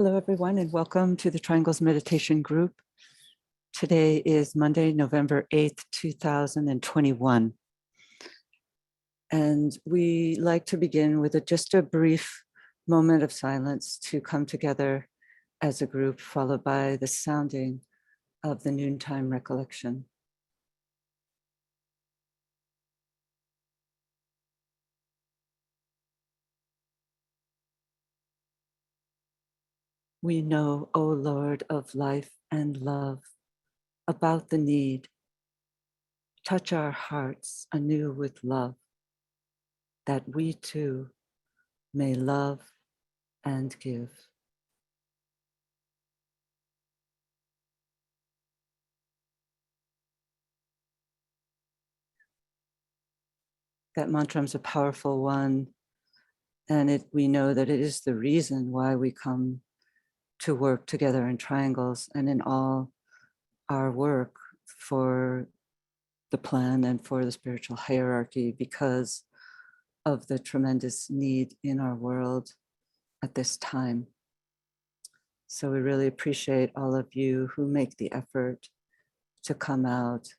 Hello, everyone, and welcome to the Triangles Meditation Group. Today is Monday, November 8th, 2021. And we like to begin with just a brief moment of silence to come together as a group, followed by the sounding of the Noontime Recollection. We know, O Lord of life and love, about the need. Touch our hearts anew with love, that we too may love and give. That mantra is a powerful one, and we know that it is the reason why we come to work together in triangles and in all our work for the plan and for the spiritual hierarchy, because of the tremendous need in our world at this time. So we really appreciate all of you who make the effort to come out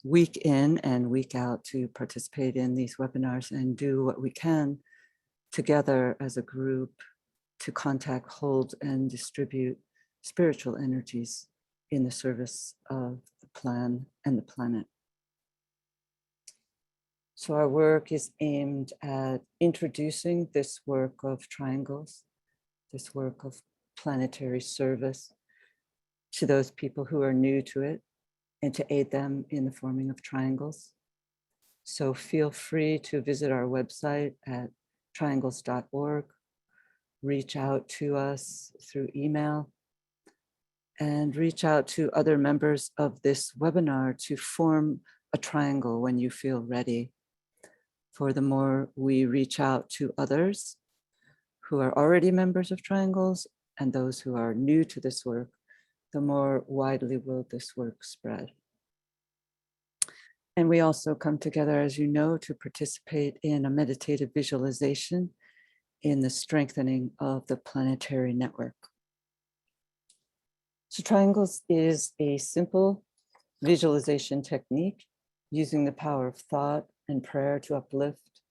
week in and week out to participate in these webinars and do what we can together as a group to contact, hold, and distribute spiritual energies in the service of the plan and the planet. So our work is aimed at introducing this work of triangles, this work of planetary service to those people who are new to it, and to aid them in the forming of triangles. So feel free to visit our website at triangles.org, reach out to us through email, and reach out to other members of this webinar to form a triangle when you feel ready. For the more we reach out to others who are already members of triangles and those who are new to this work, the more widely will this work spread. And we also come together, as you know, to participate in a meditative visualization in the strengthening of the planetary network. So triangles is a simple visualization technique using the power of thought and prayer to uplift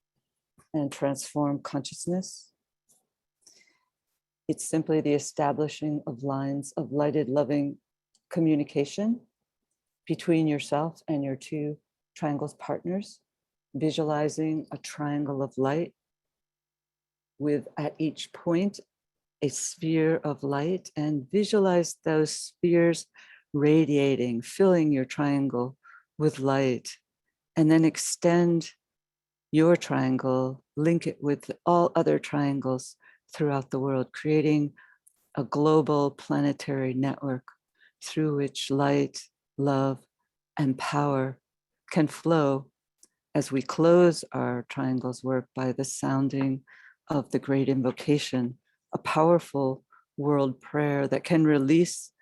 and transform consciousness. It's simply the establishing of lines of lighted, loving communication between yourself and your two triangles partners, visualizing a triangle of light with at each point a sphere of light, and visualize those spheres radiating, filling your triangle with light, and then extend your triangle, link it with all other triangles throughout the world, creating a global planetary network through which light, love, and power can flow as we close our triangles work by the sounding of the great invocation, a powerful world prayer that can release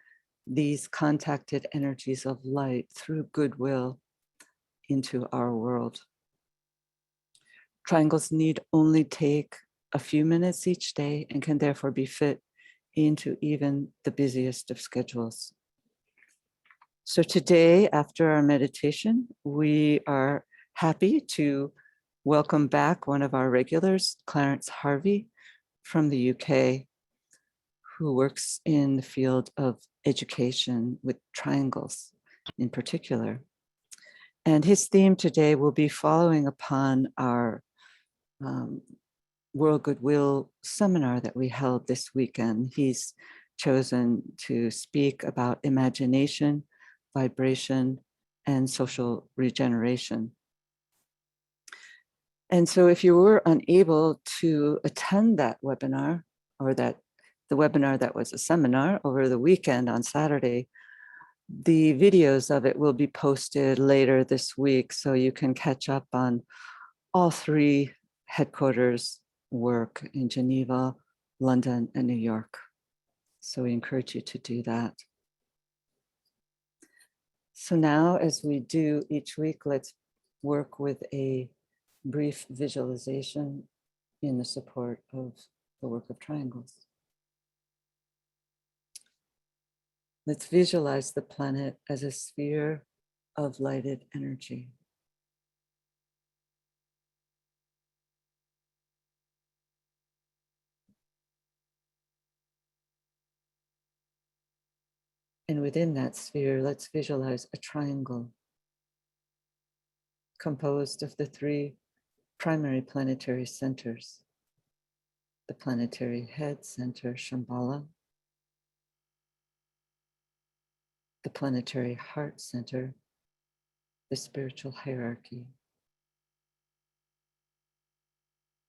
these contacted energies of light through goodwill into our world. Triangles need only take a few minutes each day and can therefore be fit into even the busiest of schedules. So today, after our meditation, we are happy to welcome back one of our regulars, Clarence Harvey from the UK, who works in the field of education with triangles in particular. And his theme today will be following upon our World Goodwill seminar that we held this weekend. He's chosen to speak about imagination, vibration, and social regeneration. And so if you were unable to attend that webinar, or the webinar that was a seminar over the weekend on Saturday, the videos of it will be posted later this week, so you can catch up on all three headquarters work in Geneva, London, and New York. So we encourage you to do that. So now, as we do each week, let's work with a brief visualization in the support of the work of triangles. Let's visualize the planet as a sphere of lighted energy. And within that sphere, let's visualize a triangle composed of the three primary planetary centers: the planetary head center, Shambhala, the planetary heart center, the spiritual hierarchy,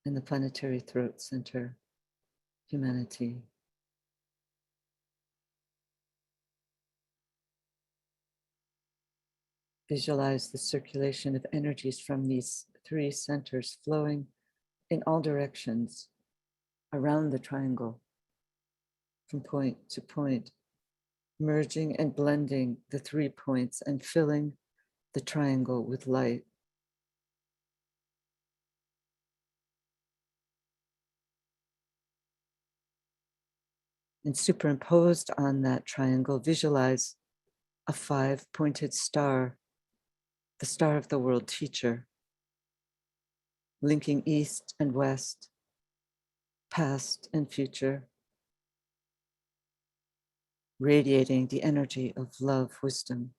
and the planetary throat center, humanity. Visualize the circulation of energies from these three centers flowing in all directions around the triangle, from point to point, merging and blending the 3 points and filling the triangle with light. And superimposed on that triangle, visualize a 5-pointed star, the star of the world teacher, linking east and west, past and future, radiating the energy of love, wisdom.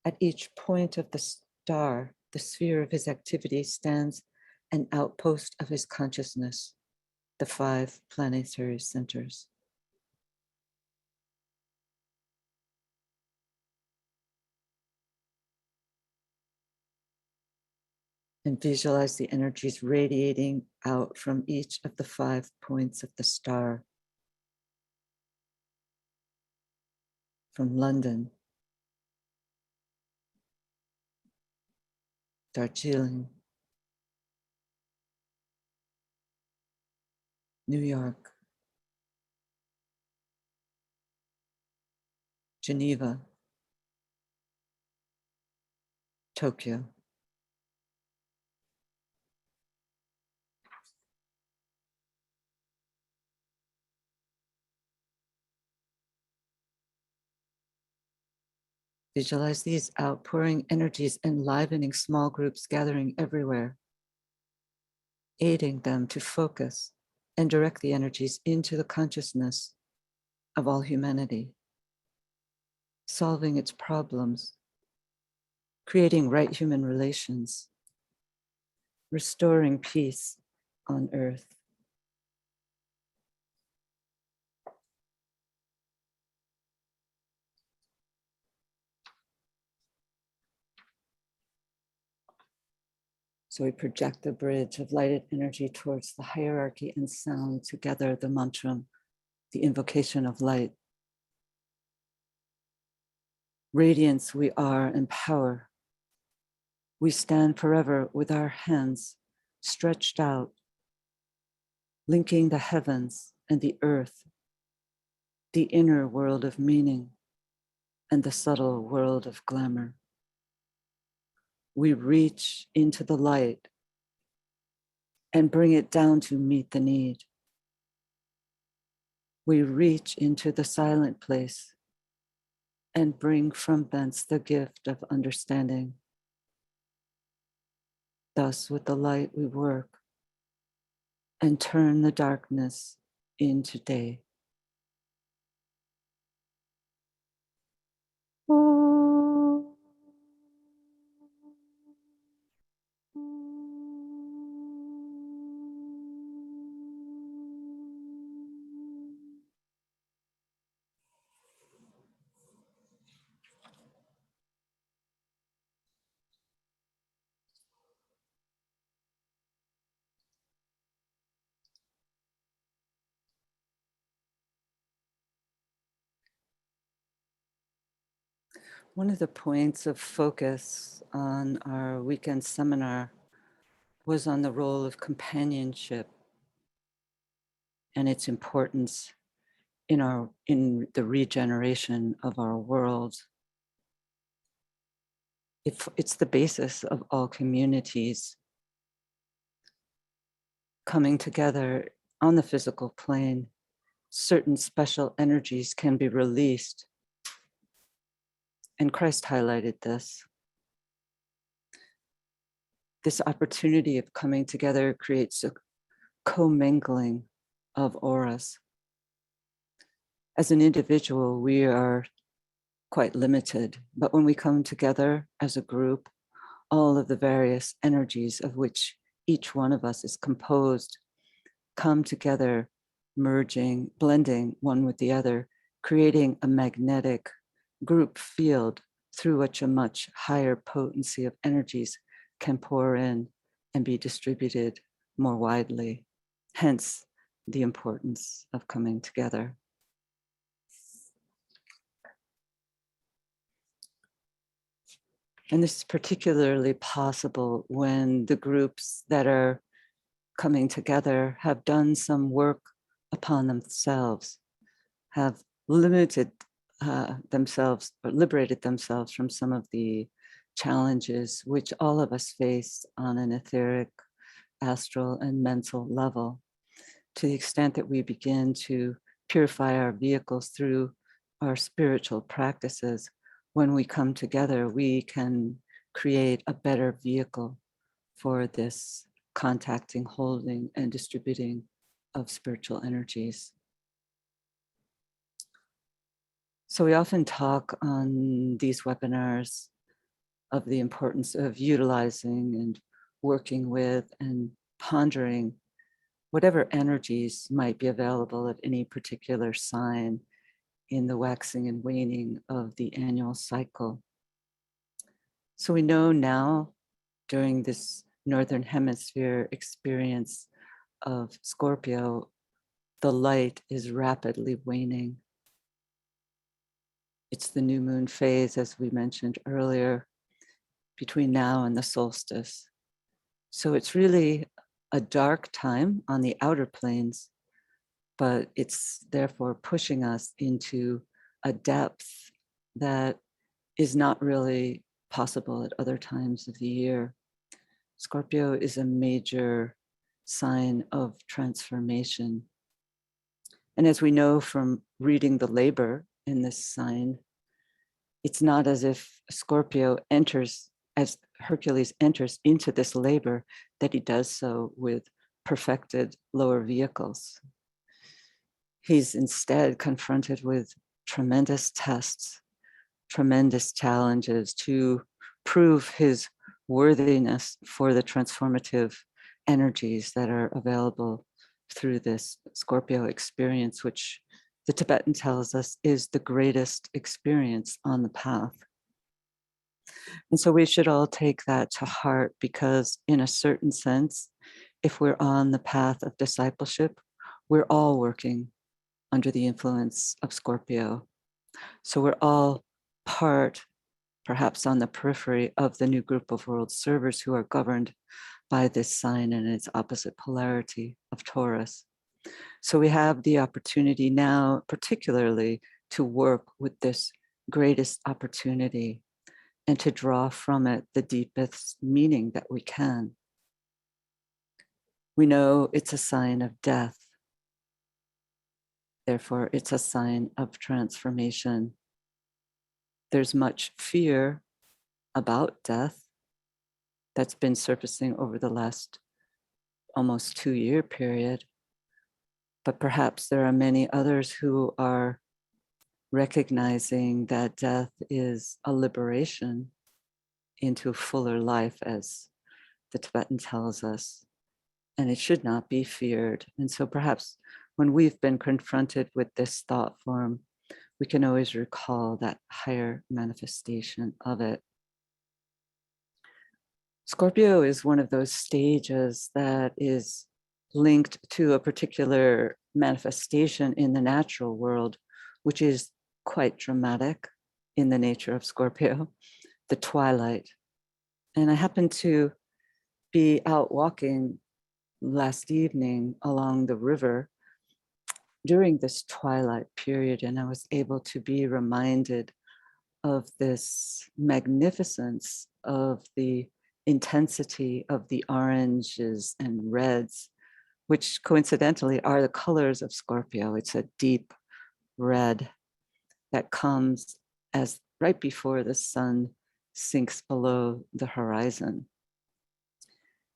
At each point of the star, the sphere of his activity, stands an outpost of his consciousness, the 5 planetary centers. And visualize the energies radiating out from each of the 5 points of the star. From London, Darjeeling, New York, Geneva, Tokyo. Visualize these outpouring energies enlivening small groups gathering everywhere, aiding them to focus and direct the energies into the consciousness of all humanity, solving its problems, creating right human relations, restoring peace on earth. So we project the bridge of lighted energy towards the hierarchy and sound together the mantra, the invocation of light. Radiance we are and power. We stand forever with our hands stretched out, linking the heavens and the earth, the inner world of meaning and the subtle world of glamour. We reach into the light and bring it down to meet the need. We reach into the silent place and bring from thence the gift of understanding. Thus, with the light we work and turn the darkness into day. One of the points of focus on our weekend seminar was on the role of companionship and its importance in the regeneration of our world. It's the basis of all communities coming together on the physical plane. Certain special energies can be released. And Christ highlighted this. This opportunity of coming together creates a commingling of auras. As an individual, we are quite limited, but when we come together as a group, all of the various energies of which each one of us is composed come together, merging, blending one with the other, creating a magnetic group field through which a much higher potency of energies can pour in and be distributed more widely. Hence, the importance of coming together. And this is particularly possible when the groups that are coming together have done some work upon themselves, have limited themselves or liberated themselves from some of the challenges which all of us face on an etheric, astral, and mental level. To the extent that we begin to purify our vehicles through our spiritual practices, when we come together, we can create a better vehicle for this contacting, holding, and distributing of spiritual energies. So we often talk on these webinars of the importance of utilizing and working with and pondering whatever energies might be available at any particular sign in the waxing and waning of the annual cycle. So we know now during this Northern Hemisphere experience of Scorpio, the light is rapidly waning. It's the new moon phase, as we mentioned earlier, between now and the solstice. So it's really a dark time on the outer planes, but it's therefore pushing us into a depth that is not really possible at other times of the year. Scorpio is a major sign of transformation. And as we know from reading the labor in this sign, it's not as if Scorpio enters, as Hercules enters into this labor, that he does so with perfected lower vehicles. He's instead confronted with tremendous tests, tremendous challenges to prove his worthiness for the transformative energies that are available through this Scorpio experience, which the Tibetan tells us is the greatest experience on the path. And so we should all take that to heart, because in a certain sense, if we're on the path of discipleship, we're all working under the influence of Scorpio. So we're all part, perhaps on the periphery, of the new group of world servers who are governed by this sign and its opposite polarity of Taurus. So we have the opportunity now, particularly, to work with this greatest opportunity and to draw from it the deepest meaning that we can. We know it's a sign of death. Therefore, it's a sign of transformation. There's much fear about death that's been surfacing over the last almost 2-year period. But perhaps there are many others who are recognizing that death is a liberation into fuller life, as the Tibetan tells us, and it should not be feared. And so perhaps when we've been confronted with this thought form, we can always recall that higher manifestation of it. Scorpio is one of those stages that is linked to a particular manifestation in the natural world, which is quite dramatic in the nature of Scorpio, the twilight. And I happened to be out walking last evening along the river during this twilight period, and I was able to be reminded of this magnificence of the intensity of the oranges and reds, which coincidentally are the colors of Scorpio. It's a deep red that comes as right before the sun sinks below the horizon.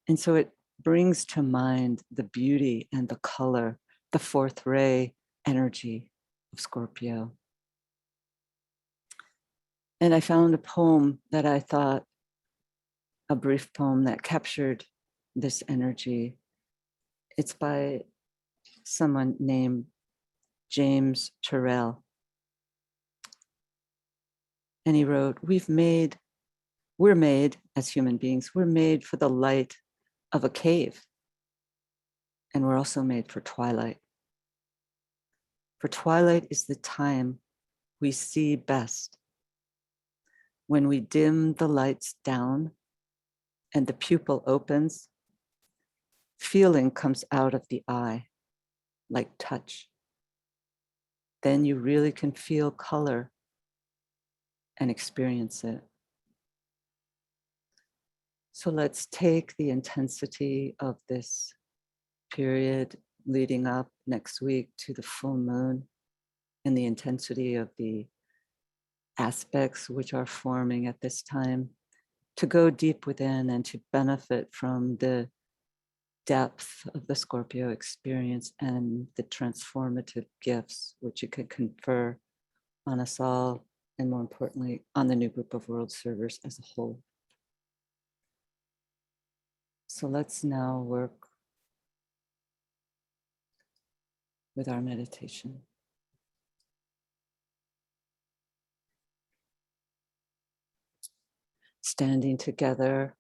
And so it brings to mind the beauty and the color, the fourth ray energy of Scorpio. And I found a poem that I thought, a brief poem that captured this energy. It's by someone named James Turrell. And he wrote, we're made as human beings, we're made for the light of a cave. And we're also made for twilight. For twilight is the time we see best. When we dim the lights down and the pupil opens, feeling comes out of the eye like touch. Then you really can feel color and experience it. So let's take the intensity of this period leading up next week to the full moon and the intensity of the aspects which are forming at this time to go deep within and to benefit from the depth of the Scorpio experience and the transformative gifts which it could confer on us all, and more importantly, on the new group of world servers as a whole. So let's now work with our meditation. Standing together,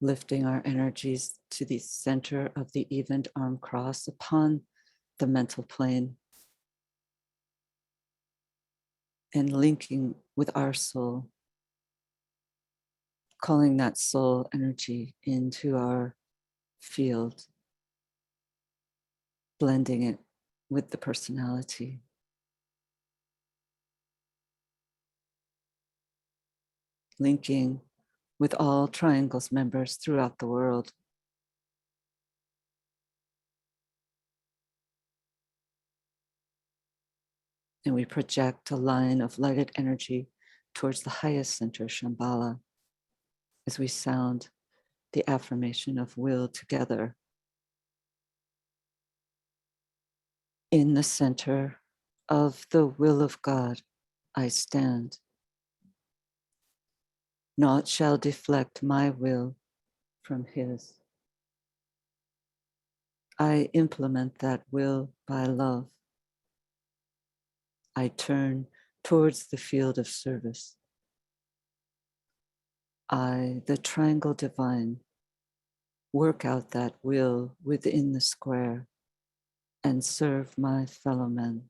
lifting our energies to the center of the evened arm cross upon the mental plane and linking with our soul, calling that soul energy into our field, blending it with the personality. Linking with all triangles members throughout the world. And we project a line of lighted energy towards the highest center, Shambhala, as we sound the affirmation of will together. In the center of the will of God, I stand. Naught shall deflect my will from his. I implement that will by love. I turn towards the field of service. I, the triangle divine, work out that will within the square and serve my fellow men.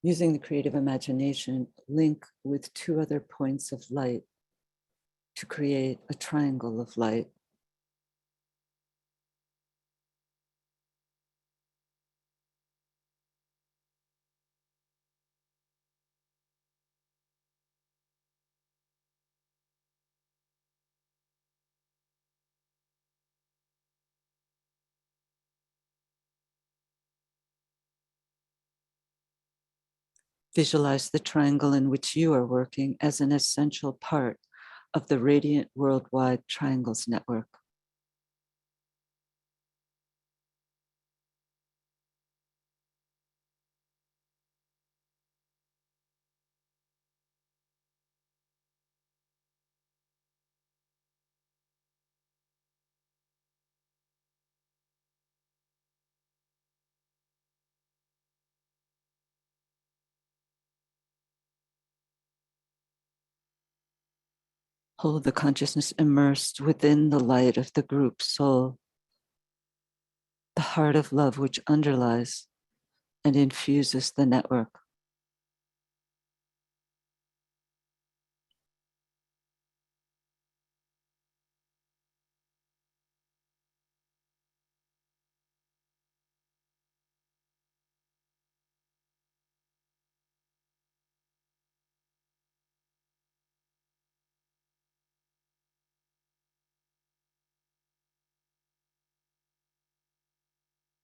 Using the creative imagination, link with two other points of light to create a triangle of light. Visualize the triangle in which you are working as an essential part of the Radiant Worldwide Triangles Network. Hold the consciousness immersed within the light of the group soul, the heart of love which underlies and infuses the network.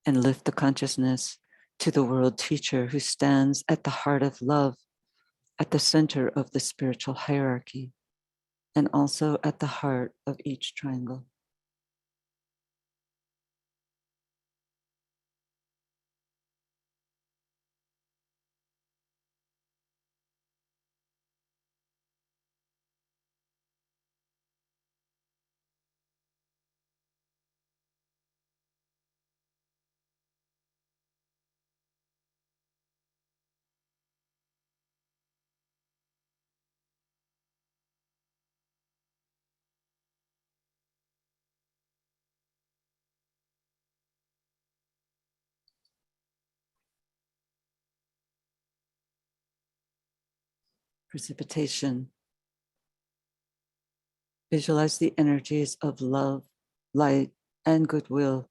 and lift the consciousness to the world teacher who stands at the heart of love, at the center of the spiritual hierarchy, and also at the heart of each triangle. Precipitation. Visualize the energies of love, light, and goodwill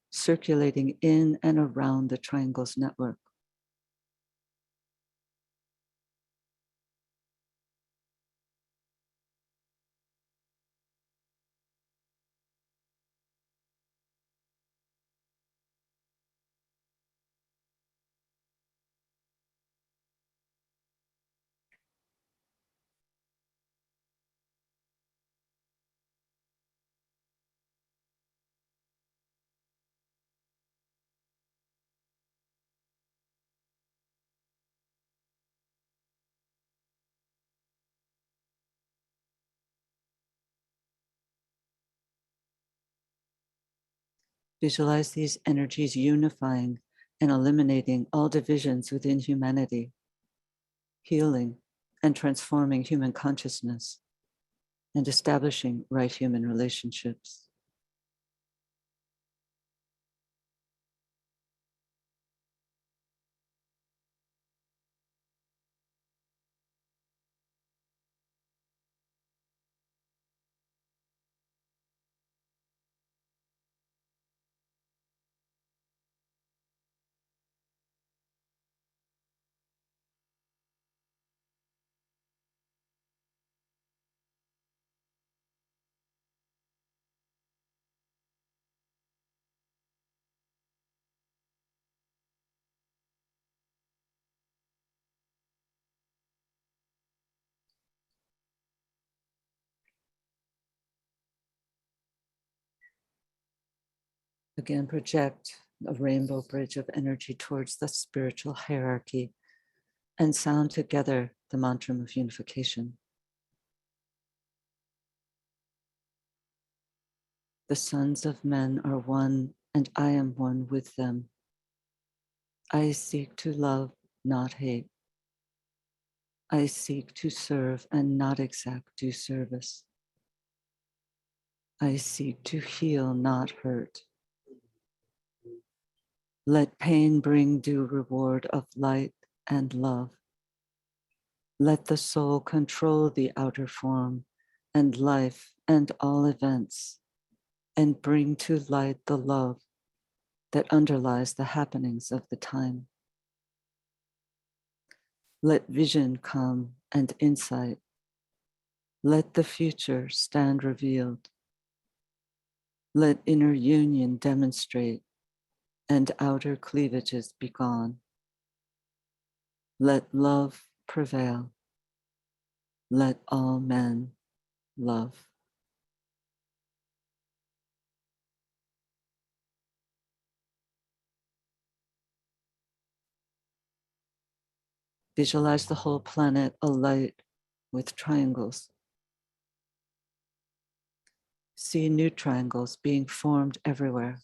circulating in and around the triangle's network. Visualize these energies unifying and eliminating all divisions within humanity, healing and transforming human consciousness, and establishing right human relationships. Again, project a rainbow bridge of energy towards the spiritual hierarchy and sound together the mantra of unification. The sons of men are one, and I am one with them. I seek to love, not hate. I seek to serve and not exact due service. I seek to heal, not hurt. Let pain bring due reward of light and love. Let the soul control the outer form and life and all events, and bring to light the love that underlies the happenings of the time. Let vision come and insight. Let the future stand revealed. Let inner union demonstrate and outer cleavages be gone. Let love prevail. Let all men love. Visualize the whole planet alight with triangles. See new triangles being formed everywhere.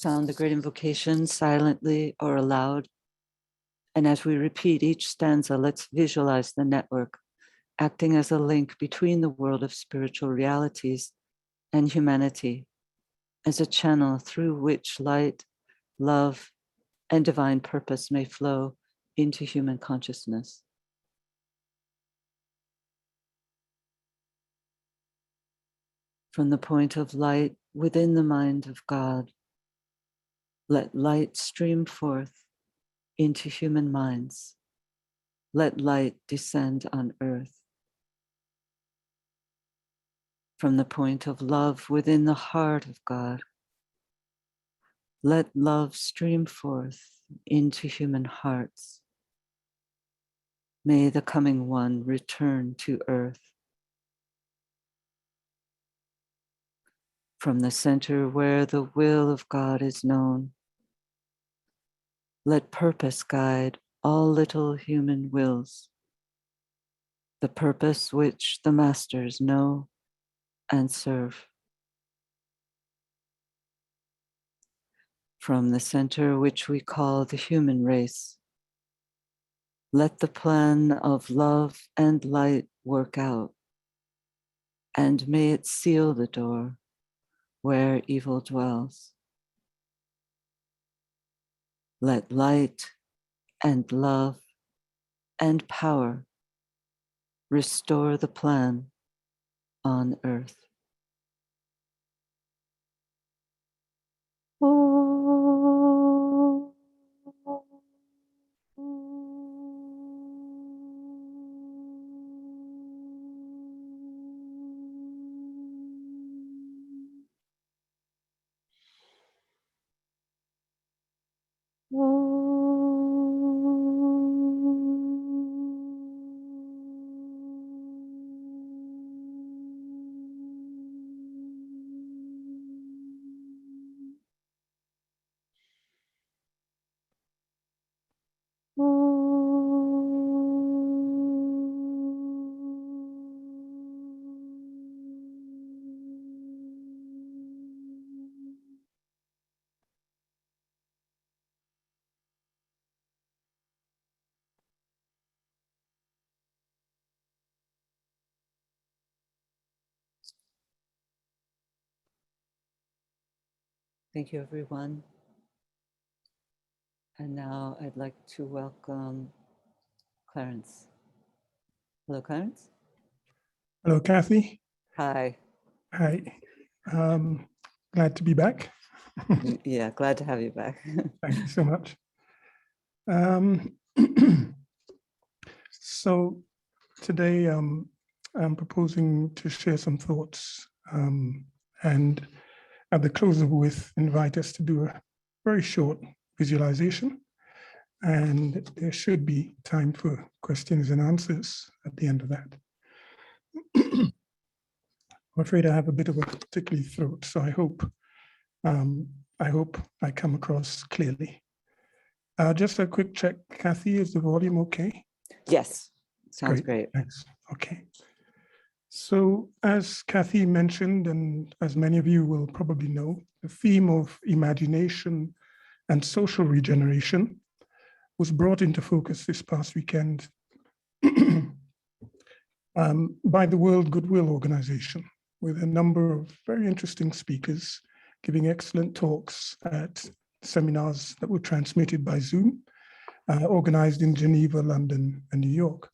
Sound the great invocation silently or aloud. And as we repeat each stanza, let's visualize the network acting as a link between the world of spiritual realities and humanity, as a channel through which light, love, and divine purpose may flow into human consciousness. From the point of light within the mind of God, let light stream forth into human minds. Let light descend on earth. From the point of love within the heart of God, let love stream forth into human hearts. May the coming one return to earth. From the center where the will of God is known, let purpose guide all little human wills, the purpose which the masters know and serve. From the center which we call the human race, let the plan of love and light work out, and may it seal the door where evil dwells. Let light and love and power restore the plan on earth. Thank you, everyone. And now I'd like to welcome Clarence. Hello, Clarence. Hello, Kathy. Hi. Hi. Glad to be back. Yeah, glad to have you back. Thank you so much. So today I'm proposing to share some thoughts and at the close of which invite us to do a very short visualization, and there should be time for questions and answers at the end of that. I'm afraid I have a bit of a tickly throat, so I hope I come across clearly. Just a quick check, Kathy, is the volume okay? Yes, sounds great. Thanks. Okay. So as Kathy mentioned, and as many of you will probably know, the theme of imagination and social regeneration was brought into focus this past weekend by the World Goodwill Organization, with a number of very interesting speakers giving excellent talks at seminars that were transmitted by Zoom, organized in Geneva, London, and New York.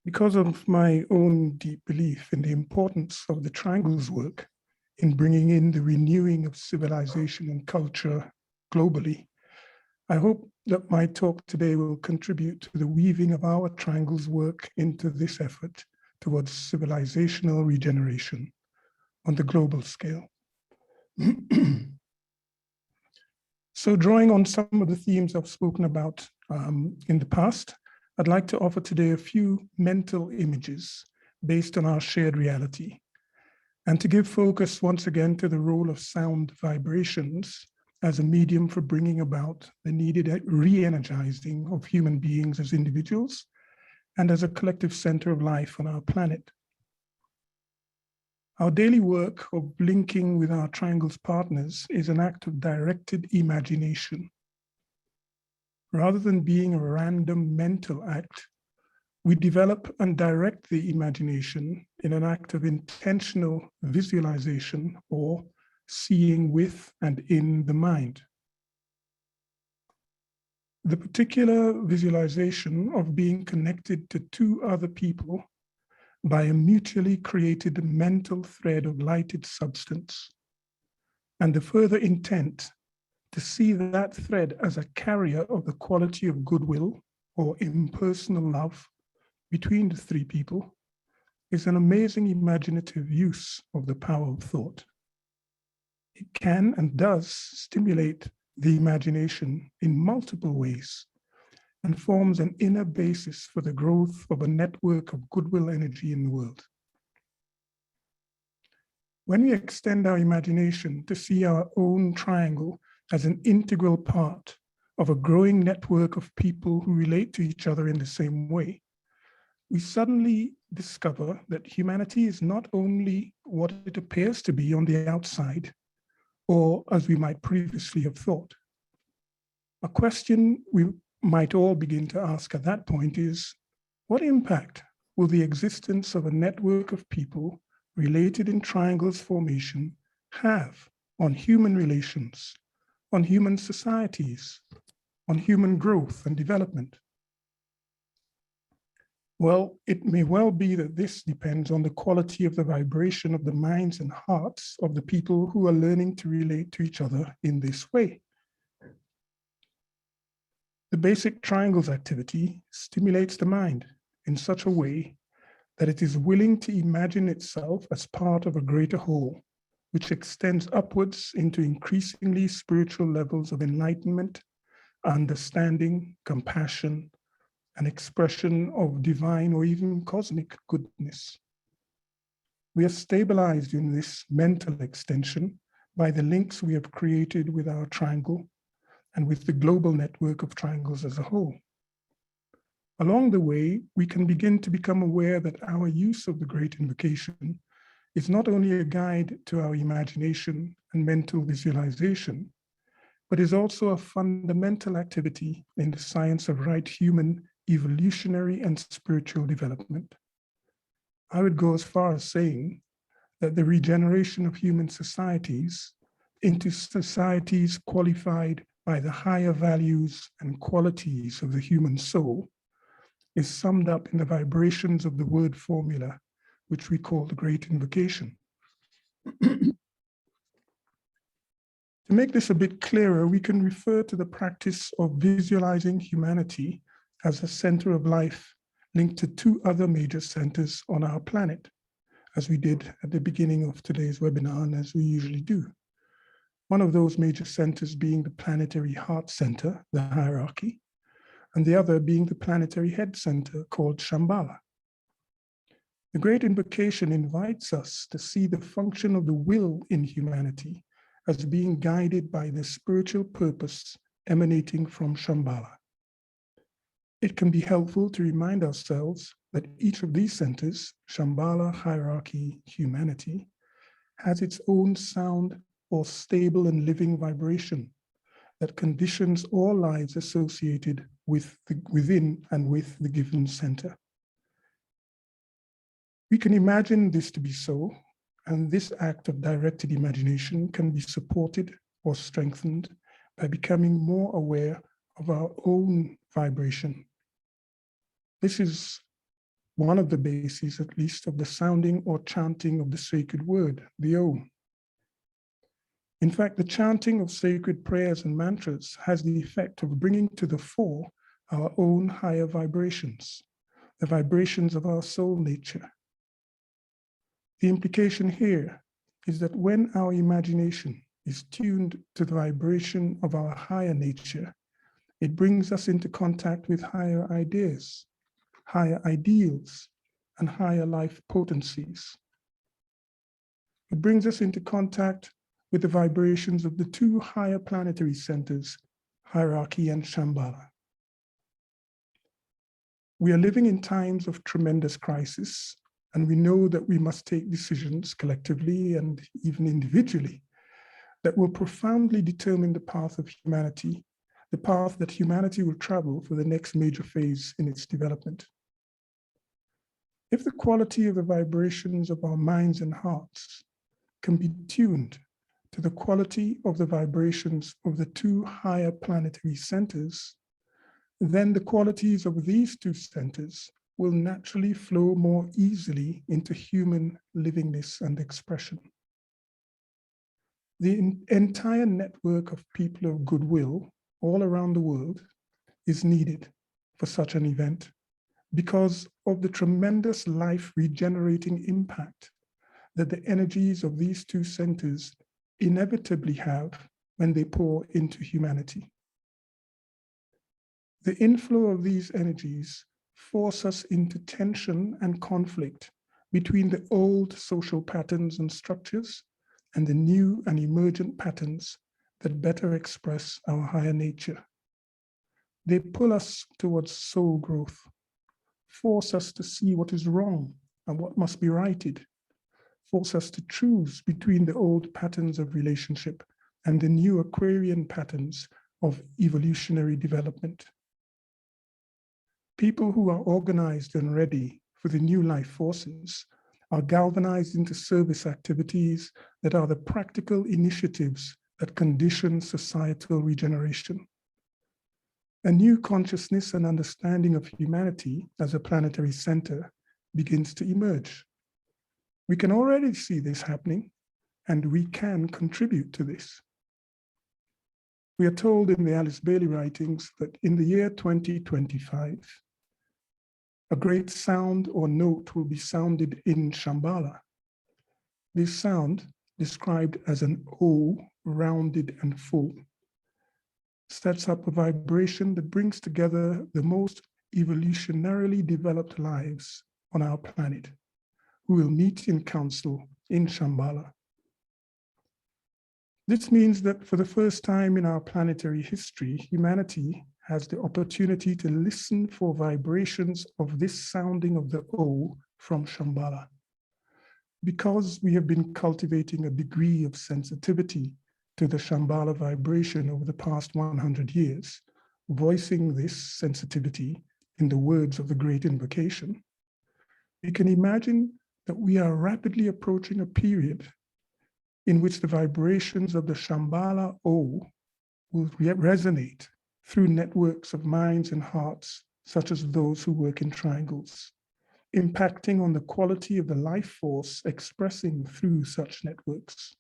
Because of my own deep belief in the importance of the Triangle's work in bringing in the renewing of civilization and culture globally, I hope that my talk today will contribute to the weaving of our Triangle's work into this effort towards civilizational regeneration on the global scale. So drawing on some of the themes I've spoken about in the past, I'd like to offer today a few mental images based on our shared reality, and to give focus once again to the role of sound vibrations as a medium for bringing about the needed re-energizing of human beings as individuals and as a collective center of life on our planet. Our daily work of linking with our triangles partners is an act of directed imagination. Rather than being a random mental act, we develop and direct the imagination in an act of intentional visualization or seeing with and in the mind. The particular visualization of being connected to two other people by a mutually created mental thread of lighted substance, and the further intent to see that thread as a carrier of the quality of goodwill or impersonal love between the three people, is an amazing imaginative use of the power of thought. It can and does stimulate the imagination in multiple ways and forms an inner basis for the growth of a network of goodwill energy in the world. When we extend our imagination to see our own triangle as an integral part of a growing network of people who relate to each other in the same way, we suddenly discover that humanity is not only what it appears to be on the outside, or as we might previously have thought. A question we might all begin to ask at that point is, what impact will the existence of a network of people related in triangles formation have on human relations, on human societies, on human growth and development? Well, it may well be that this depends on the quality of the vibration of the minds and hearts of the people who are learning to relate to each other in this way. The basic triangles activity stimulates the mind in such a way that it is willing to imagine itself as part of a greater whole, which extends upwards into increasingly spiritual levels of enlightenment, understanding, compassion, and expression of divine or even cosmic goodness. We are stabilized in this mental extension by the links we have created with our triangle and with the global network of triangles as a whole. Along the way, we can begin to become aware that our use of the Great Invocation is not only a guide to our imagination and mental visualization, but is also a fundamental activity in the science of right human, evolutionary, and spiritual development. I would go as far as saying that the regeneration of human societies into societies qualified by the higher values and qualities of the human soul is summed up in the vibrations of the word formula, which we call the Great Invocation. To make this a bit clearer, we can refer to the practice of visualizing humanity as a center of life linked to two other major centers on our planet, as we did at the beginning of today's webinar and as we usually do. One of those major centers being the planetary heart center, the hierarchy, and the other being the planetary head center called Shambhala. The Great Invocation invites us to see the function of the will in humanity as being guided by the spiritual purpose emanating from Shambhala. It can be helpful to remind ourselves that each of these centers, Shambhala, hierarchy, humanity, has its own sound or stable and living vibration that conditions all lives associated with within and with the given center. We can imagine this to be so, and this act of directed imagination can be supported or strengthened by becoming more aware of our own vibration. This is one of the bases, at least, of the sounding or chanting of the sacred word, the Om. In fact, the chanting of sacred prayers and mantras has the effect of bringing to the fore our own higher vibrations, the vibrations of our soul nature. The implication here is that when our imagination is tuned to the vibration of our higher nature, it brings us into contact with higher ideas, higher ideals, and higher life potencies. It brings us into contact with the vibrations of the two higher planetary centers, hierarchy and Shambhala. We are living in times of tremendous crisis And we know that we must take decisions collectively and even individually that will profoundly determine the path of humanity, the path that humanity will travel for the next major phase in its development. If the quality of the vibrations of our minds and hearts can be tuned to the quality of the vibrations of the two higher planetary centers, then the qualities of these two centers will naturally flow more easily into human livingness and expression. The entire network of people of goodwill all around the world is needed for such an event because of the tremendous life regenerating impact that the energies of these two centers inevitably have when they pour into humanity. The inflow of these energies force us into tension and conflict between the old social patterns and structures and the new and emergent patterns that better express our higher nature. They pull us towards soul growth, force us to see what is wrong and what must be righted, force us to choose between the old patterns of relationship and the new Aquarian patterns of evolutionary development. People who are organized and ready for the new life forces are galvanized into service activities that are the practical initiatives that condition societal regeneration. A new consciousness and understanding of humanity as a planetary center begins to emerge. We can already see this happening, and we can contribute to this. We are told in the Alice Bailey writings that in the year 2025, a great sound or note will be sounded in Shambhala. This sound, described as an O, rounded and full, sets up a vibration that brings together the most evolutionarily developed lives on our planet, who will meet in council in Shambhala. This means that for the first time in our planetary history, humanity has the opportunity to listen for vibrations of this sounding of the O from Shambhala. Because we have been cultivating a degree of sensitivity to the Shambhala vibration over the past 100 years, voicing this sensitivity in the words of the Great Invocation, we can imagine that we are rapidly approaching a period in which the vibrations of the Shambhala O will resonate through networks of minds and hearts, such as those who work in triangles, impacting on the quality of the life force expressing through such networks.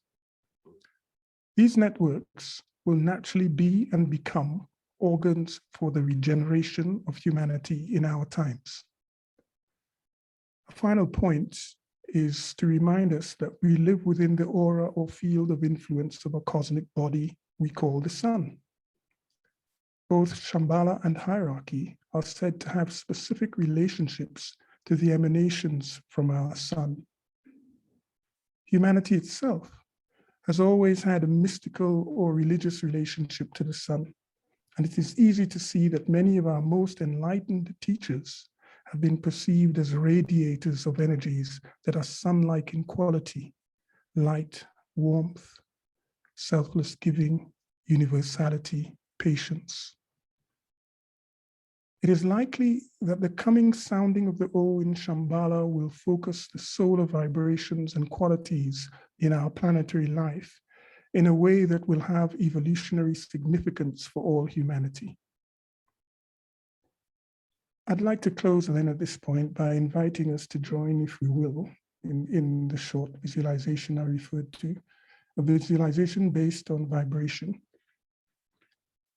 These networks will naturally be and become organs for the regeneration of humanity in our times. A final point is to remind us that we live within the aura or field of influence of a cosmic body we call the sun. Both Shambhala and hierarchy are said to have specific relationships to the emanations from our sun. Humanity itself has always had a mystical or religious relationship to the sun, and it is easy to see that many of our most enlightened teachers have been perceived as radiators of energies that are sun-like in quality: light, warmth, selfless giving, universality, patience. It is likely that the coming sounding of the O in Shambhala will focus the solar vibrations and qualities in our planetary life in a way that will have evolutionary significance for all humanity. I'd like to close then at this point by inviting us to join, if we will, in the short visualization I referred to, a visualization based on vibration.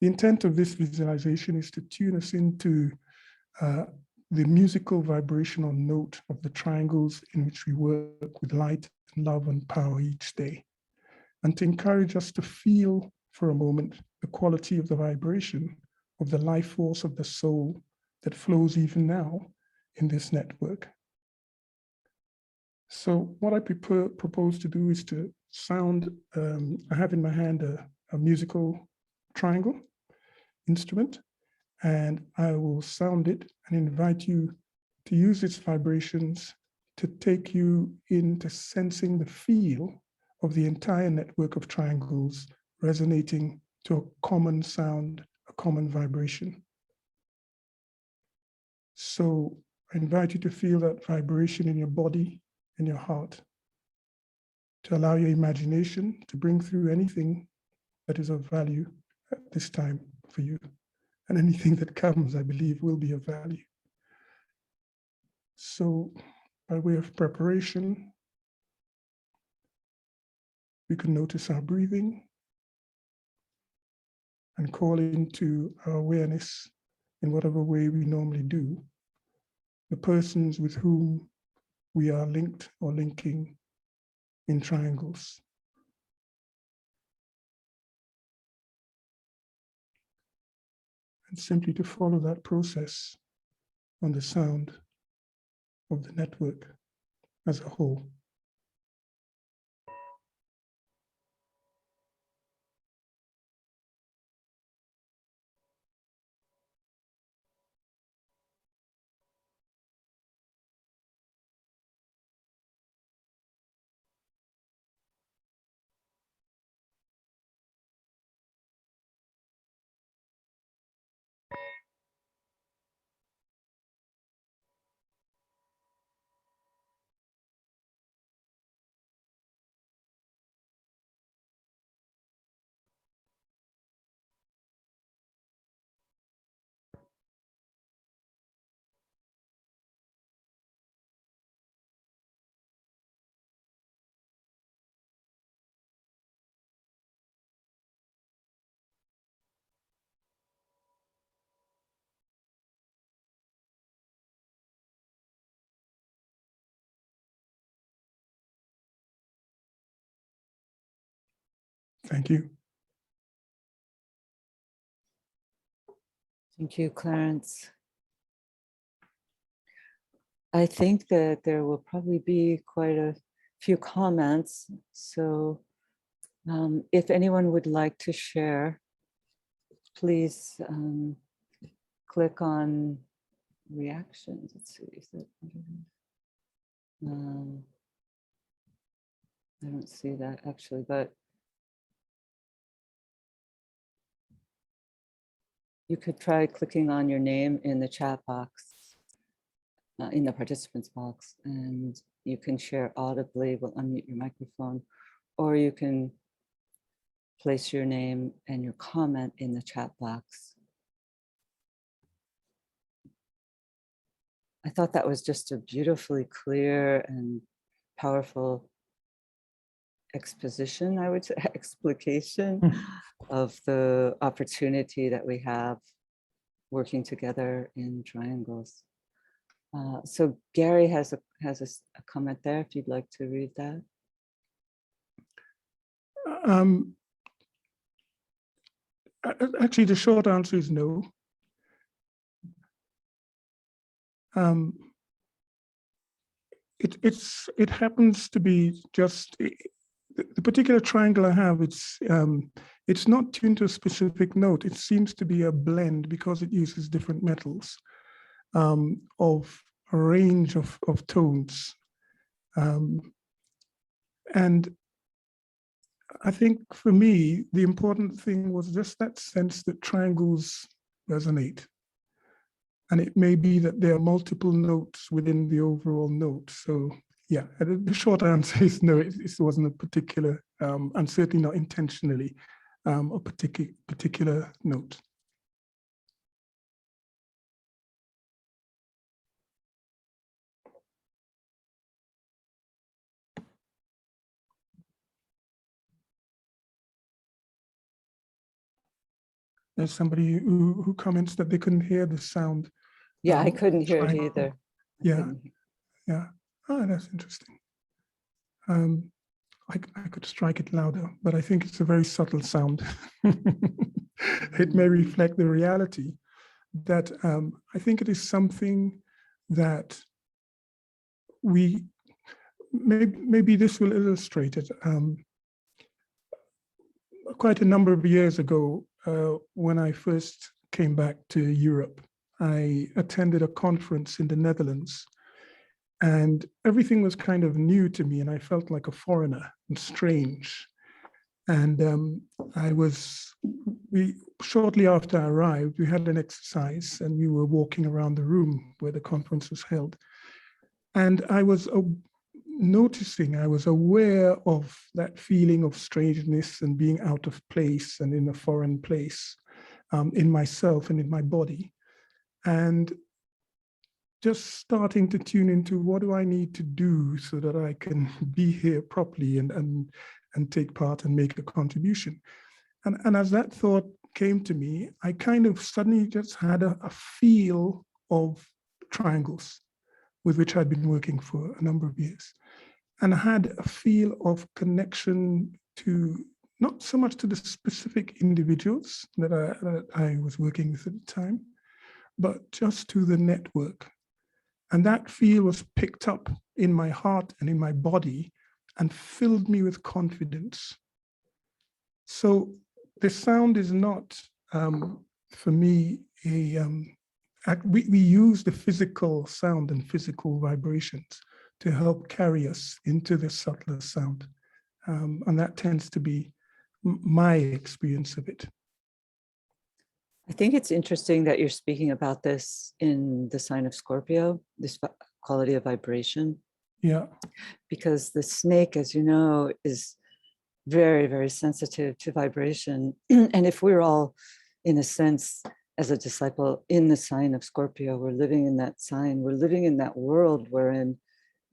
The intent of this visualization is to tune us into the musical vibrational note of the triangles in which we work with light and love and power each day, and to encourage us to feel for a moment the quality of the vibration of the life force of the soul that flows even now in this network. So what I propose to do is to sound, I have in my hand a musical triangle instrument, and I will sound it and invite you to use its vibrations to take you into sensing the feel of the entire network of triangles resonating to a common sound, a common vibration. So I invite you to feel that vibration in your body, in your heart, to allow your imagination to bring through anything that is of value at this time for you. And anything that comes, I believe, will be of value. So by way of preparation, we can notice our breathing and call into our awareness in whatever way we normally do, the persons with whom we are linked or linking in triangles. And simply to follow that process on the sound of the network as a whole. Thank you. Thank you, Clarence. I think that there will probably be quite a few comments. So if anyone would like to share, please click on reactions. Let's see, is that, I don't see that actually, but you could try clicking on your name in the chat box, in the participants box, and you can share audibly. We'll unmute your microphone, or you can place your name and your comment in the chat box. I thought that was just a beautifully clear and powerful exposition, I would say, explication of the opportunity that we have working together in triangles. So Gary has a comment there, if you'd like to read that. Actually, the short answer is no. It happens to be just the particular triangle I have. It's not tuned to a specific note. It seems to be a blend because it uses different metals of a range of tones, and I think for me the important thing was just that sense that triangles resonate. And it may be that there are multiple notes within the overall note. So yeah, the short answer is no, it wasn't a particular, and certainly not intentionally, a particular note. There's somebody who comments that they couldn't hear the sound. Yeah, I couldn't hear it either. Yeah. Oh, that's interesting. I could strike it louder, but I think it's a very subtle sound. It may reflect the reality that I think it is something that we, maybe this will illustrate it. Quite a number of years ago, when I first came back to Europe, I attended a conference in the Netherlands, And everything was kind of new to me, and I felt like a foreigner and strange. And shortly after I arrived, we had an exercise and we were walking around the room where the conference was held. And I was I was aware of that feeling of strangeness and being out of place and in a foreign place in myself and in my body. And just starting to tune into what do I need to do so that I can be here properly and take part and make a contribution. And as that thought came to me, I kind of suddenly just had a feel of triangles with which I'd been working for a number of years. And I had a feel of connection to, not so much to the specific individuals that I was working with at the time, but just to the network. And that feel was picked up in my heart and in my body and filled me with confidence. So the sound is not, for me, we use the physical sound and physical vibrations to help carry us into the subtler sound. And that tends to be my experience of it. I think it's interesting that you're speaking about this in the sign of Scorpio, this quality of vibration. Yeah. Because the snake, as you know, is very, very sensitive to vibration. And if we're all, in a sense, as a disciple in the sign of Scorpio, we're living in that sign, we're living in that world wherein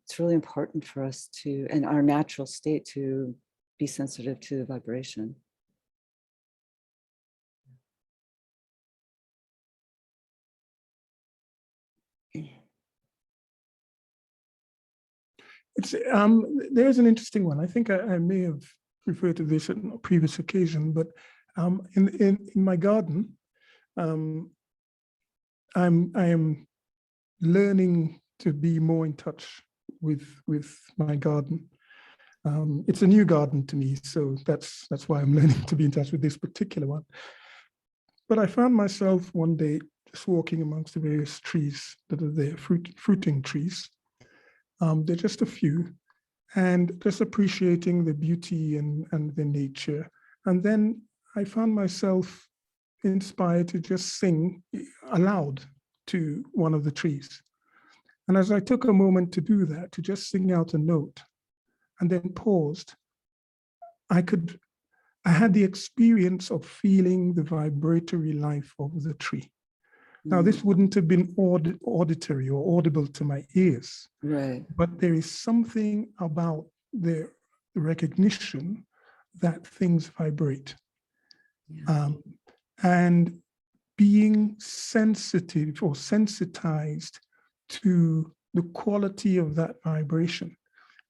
it's really important for us to, in our natural state, to be sensitive to vibration. It's there's an interesting one. I think I may have referred to this on a previous occasion, but in my garden, I am learning to be more in touch with my garden. It's a new garden to me, so that's why I'm learning to be in touch with this particular one. But I found myself one day just walking amongst the various trees that are there, fruiting trees. They're just a few, and just appreciating the beauty and the nature. And then I found myself inspired to just sing aloud to one of the trees. And as I took a moment to do that, to just sing out a note, and then paused, I had the experience of feeling the vibratory life of the tree. Now, this wouldn't have been auditory or audible to my ears, right? But there is something about the recognition that things vibrate. Yeah. And being sensitive or sensitized to the quality of that vibration.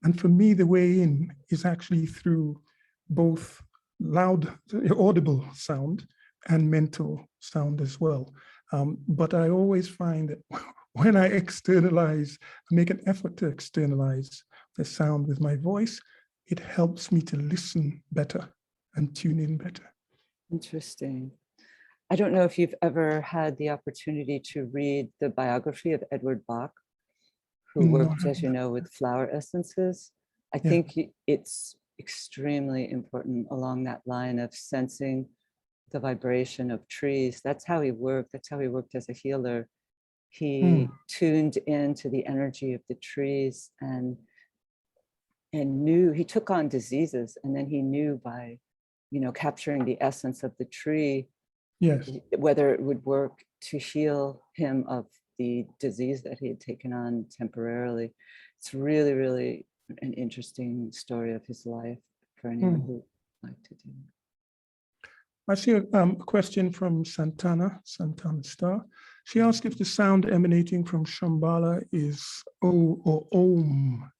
And for me, the way in is actually through both loud, audible sound and mental sound as well. But I always find that when I make an effort to externalize the sound with my voice, it helps me to listen better and tune in better. Interesting. I don't know if you've ever had the opportunity to read the biography of Edward Bach, who worked, as you know, with flower essences. I think it's extremely important along that line of sensing the vibration of trees. That's how he worked. That's how he worked as a healer. He tuned into the energy of the trees and knew, he took on diseases, and then he knew by, capturing the essence of the tree, yes, whether it would work to heal him of the disease that he had taken on temporarily. It's really, really an interesting story of his life for anyone who would like to do it. I see a question from Santana Star. She asked if the sound emanating from Shambhala is O or Om.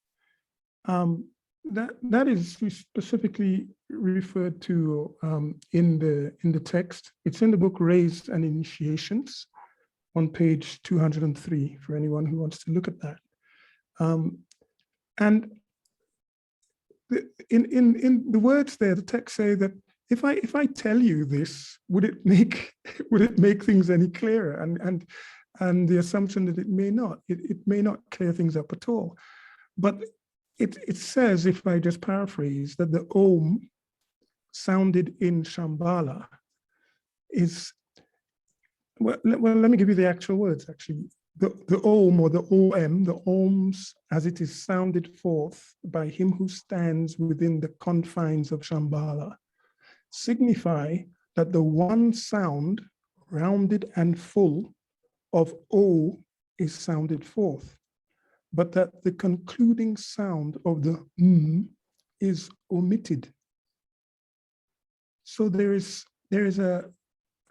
That is specifically referred to in the text. It's in the book Rays and Initiations on page 203 for anyone who wants to look at that. And in the words there, the text say that if I tell you this, would it make things any clearer? And and the assumption that it may not. It may not clear things up at all. But it says, if I just paraphrase, that the Om sounded in Shambhala is, well, let me give you the actual words, actually. The Om, or the OM, the Oms, as it is sounded forth by him who stands within the confines of Shambhala, signify that the one sound, rounded and full, of O is sounded forth, but that the concluding sound of the is omitted. So there is an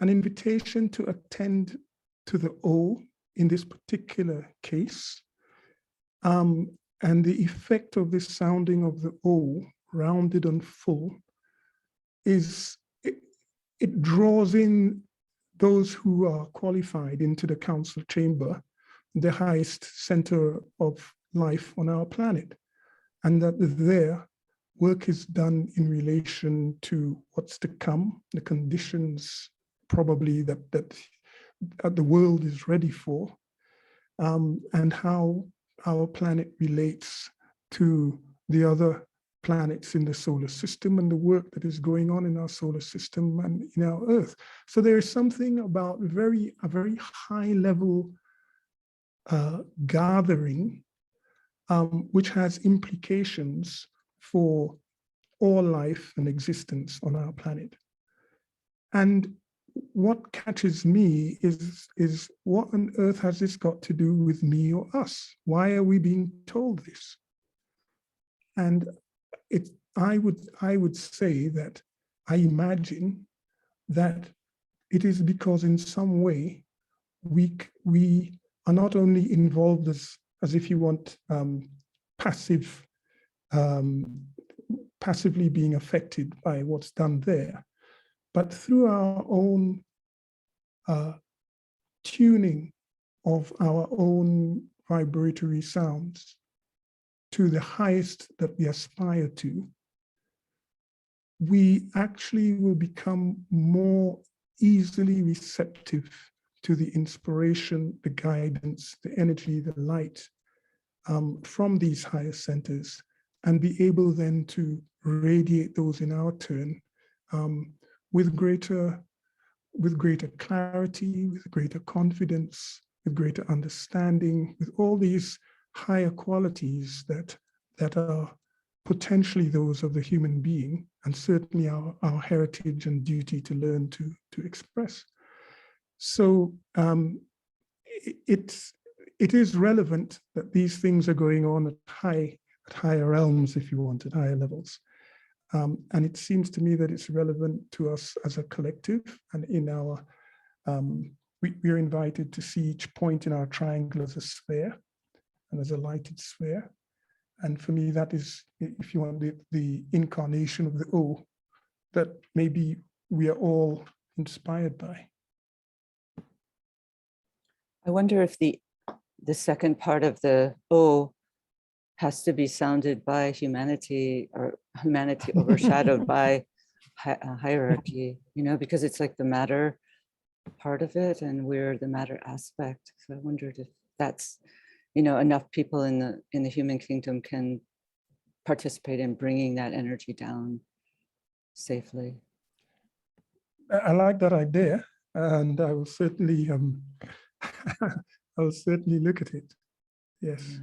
invitation to attend to the O in this particular case. And the effect of this sounding of the O, rounded and full, is it draws in those who are qualified into the council chamber, the highest center of life on our planet, and that their work is done in relation to what's to come, the conditions probably that the world is ready for, and how our planet relates to the other planets in the solar system and the work that is going on in our solar system and in our Earth. So there is something about a very high level gathering, which has implications for all life and existence on our planet. And what catches me is what on earth has this got to do with me or us? Why are we being told this? And I would say that I imagine that it is because in some way we are not only involved as if you want passively being affected by what's done there, but through our own tuning of our own vibratory sounds to the highest that we aspire to, we actually will become more easily receptive to the inspiration, the guidance, the energy, the light from these higher centers, and be able then to radiate those in our turn with greater clarity, with greater confidence, with greater understanding, with all these higher qualities that are potentially those of the human being, and certainly our heritage and duty to learn to express. So it is relevant that these things are going on at higher realms, if you want, at higher levels. And it seems to me that it's relevant to us as a collective, and in our, we are invited to see each point in our triangle as a sphere and as a lighted sphere. And for me, that is, if you want, the incarnation of the O that maybe we are all inspired by. I wonder if the second part of the O has to be sounded by humanity, or humanity overshadowed by hierarchy, because it's like the matter part of it and we're the matter aspect. So I wondered if that's, enough people in the human kingdom can participate in bringing that energy down safely. I like that idea, and I will certainly look at it. Yes.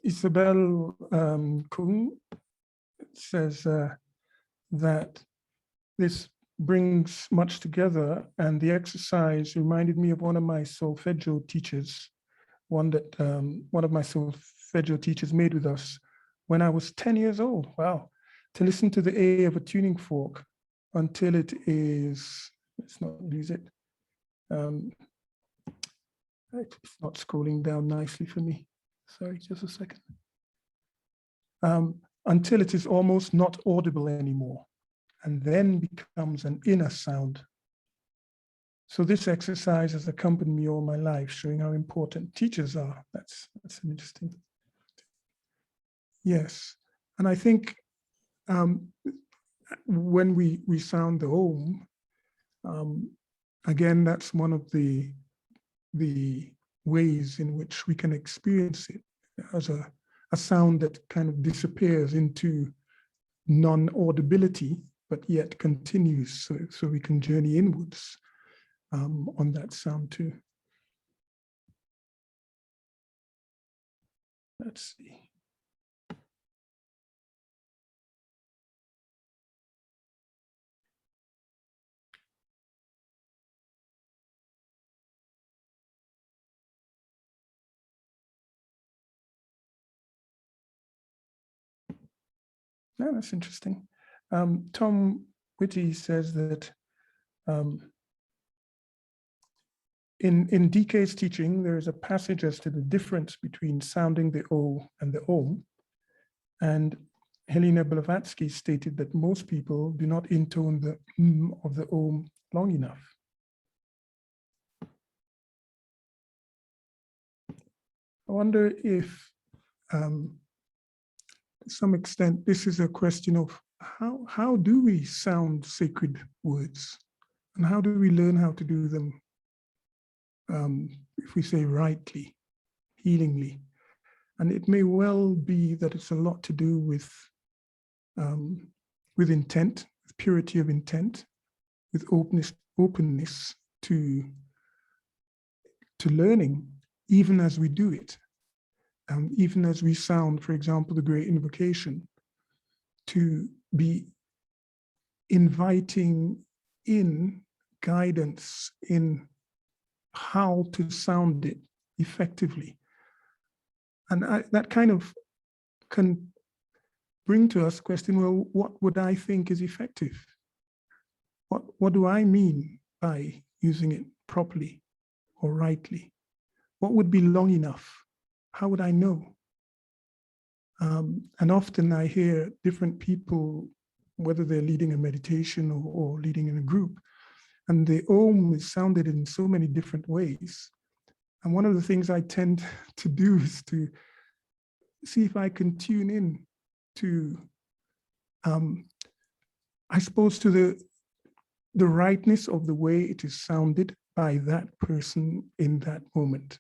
Isabel Kung says that this brings much together, and the exercise reminded me of one of my solfeggio teachers, one of my solfeggio teachers made with us when I was 10 years old. Wow. To listen to the A of a tuning fork until it is, let's not lose it. It's not scrolling down nicely for me. Sorry, just a second. Until it is almost not audible anymore, and then becomes an inner sound. So this exercise has accompanied me all my life, showing how important teachers are. That's an interesting. Yes, and I think when we sound the Om, Again, that's one of the ways in which we can experience it as a sound that kind of disappears into non-audibility, but yet continues, so we can journey inwards on that sound too. Let's see. Yeah, that's interesting. Tom Whitty says that in DK's teaching, there is a passage as to the difference between sounding the O and the Om. And Helena Blavatsky stated that most people do not intone the of the Om long enough. I wonder if, to some extent, this is a question of how do we sound sacred words? And how do we learn how to do them, if we say rightly, healingly? And it may well be that it's a lot to do with intent, with purity of intent, with openness to learning, even as we do it. Even as we sound, for example, the great invocation, to be inviting in guidance in how to sound it effectively. And that kind of can bring to us the question, well, what would I think is effective? What do I mean by using it properly or rightly? What would be long enough? How would I know? And often I hear different people, whether they're leading a meditation or leading in a group, and the Om is sounded in so many different ways. And one of the things I tend to do is to see if I can tune in to, I suppose, to the rightness of the way it is sounded by that person in that moment.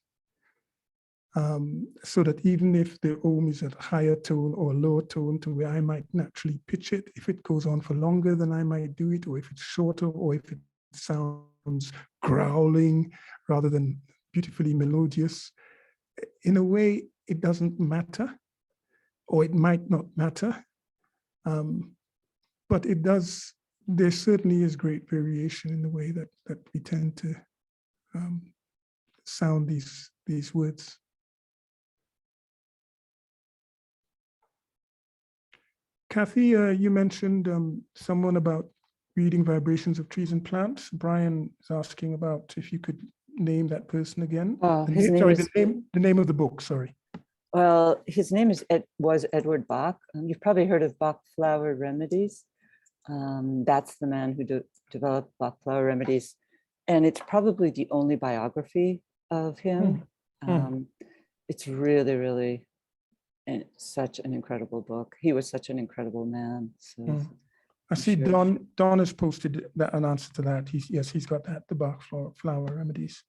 So that even if the Om is at a higher tone or lower tone to where I might naturally pitch it, if it goes on for longer than I might do it, or if it's shorter, or if it sounds growling rather than beautifully melodious, in a way, it doesn't matter, or it might not matter. But it does, there certainly is great variation in the way that we tend to sound these words. Kathy, you mentioned someone about reading vibrations of trees and plants. Brian is asking about if you could name that person again. His name is, the name of the book, sorry. Well, his name was Edward Bach. You've probably heard of Bach Flower Remedies. That's the man who developed Bach Flower Remedies. And it's probably the only biography of him. It's really, really such an incredible book. He was such an incredible man. So I see sure. Don has posted an answer to that. He's got that, the Bach Flower Remedies.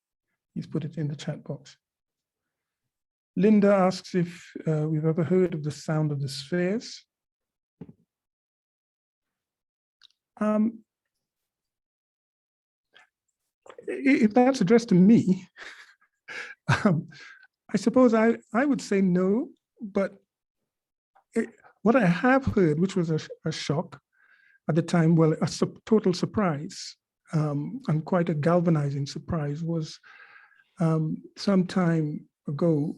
He's put it in the chat box. Linda asks if we've ever heard of the sound of the spheres. If that's addressed to me, I suppose I would say no, but what I have heard, which was a shock at the time, well, a total surprise, and quite a galvanizing surprise, was some time ago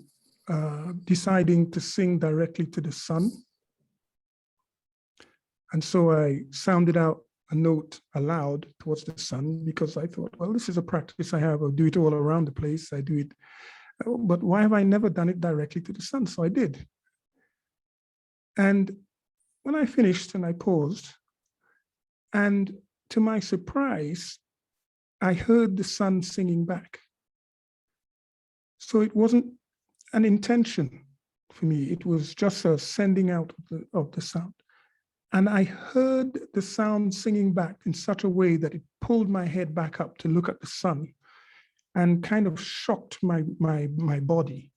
deciding to sing directly to the sun. And so I sounded out a note aloud towards the sun, because I thought, well, this is a practice I have. I'll do it all around the place. I do it, but why have I never done it directly to the sun? So I did. And when I finished and I paused, and to my surprise, I heard the sun singing back. So it wasn't an intention for me. It was just a sending out of the sound. And I heard the sound singing back in such a way that it pulled my head back up to look at the sun and kind of shocked my body.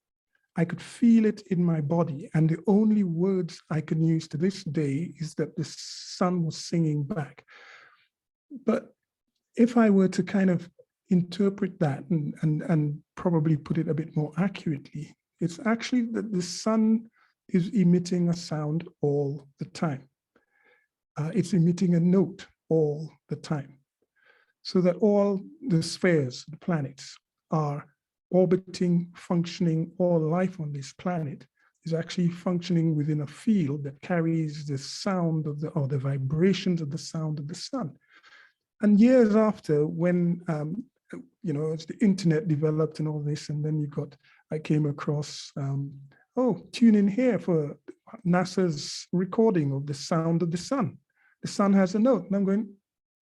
I could feel it in my body. And the only words I can use to this day is that the sun was singing back. But if I were to kind of interpret that and probably put it a bit more accurately, it's actually that the sun is emitting a sound all the time. It's emitting a note all the time. So that all the spheres, the planets, are orbiting, functioning. All life on this planet is actually functioning within a field that carries the sound of or the vibrations of the sound of the sun. And years after, when as the internet developed and all this, and then I came across, tune in here for NASA's recording of the sound of the sun. The sun has a note, and I'm going,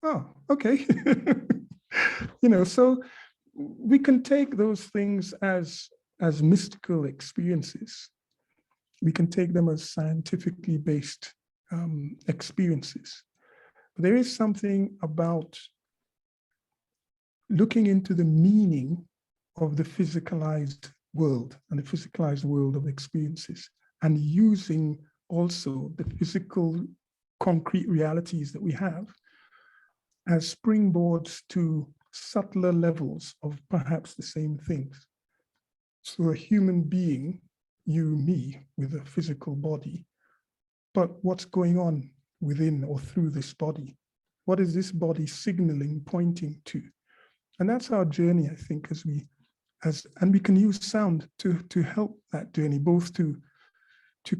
oh, okay. So we can take those things as mystical experiences. We can take them as scientifically based experiences. But there is something about looking into the meaning of the physicalized world and the physicalized world of experiences, and using also the physical concrete realities that we have as springboards to subtler levels of perhaps the same things. So a human being, you, me, with a physical body, but what's going on within or through this body? What is this body signaling, pointing to? And that's our journey, I think, and we can use sound to help that journey, both to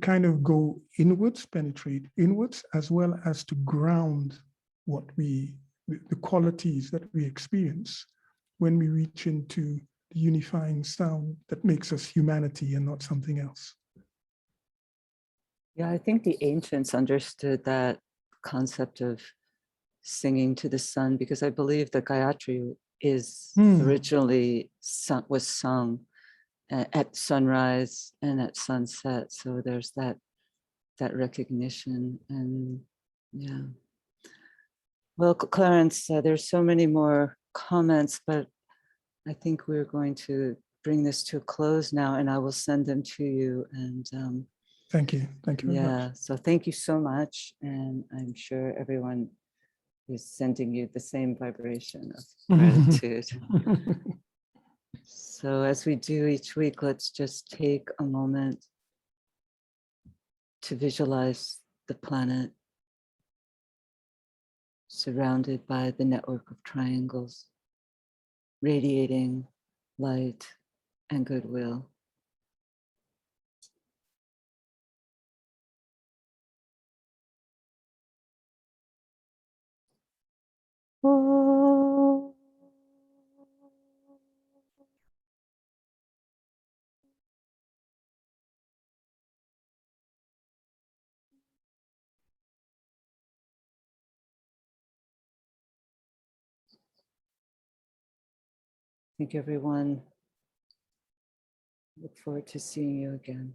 kind of go inwards, penetrate inwards, as well as to ground the qualities that we experience when we reach into the unifying sound that makes us humanity and not something else. Yeah, I think the ancients understood that concept of singing to the sun, because I believe that Gayatri is originally was sung at sunrise and at sunset. So there's that recognition. And yeah. Well, Clarence, there's so many more comments, but I think we're going to bring this to a close now, and I will send them to you. And thank you very much. So thank you so much, and I'm sure everyone is sending you the same vibration of gratitude. So as we do each week, let's just take a moment to visualize the planet surrounded by the network of triangles, radiating light and goodwill. Oh. Thank you, everyone. Look forward to seeing you again.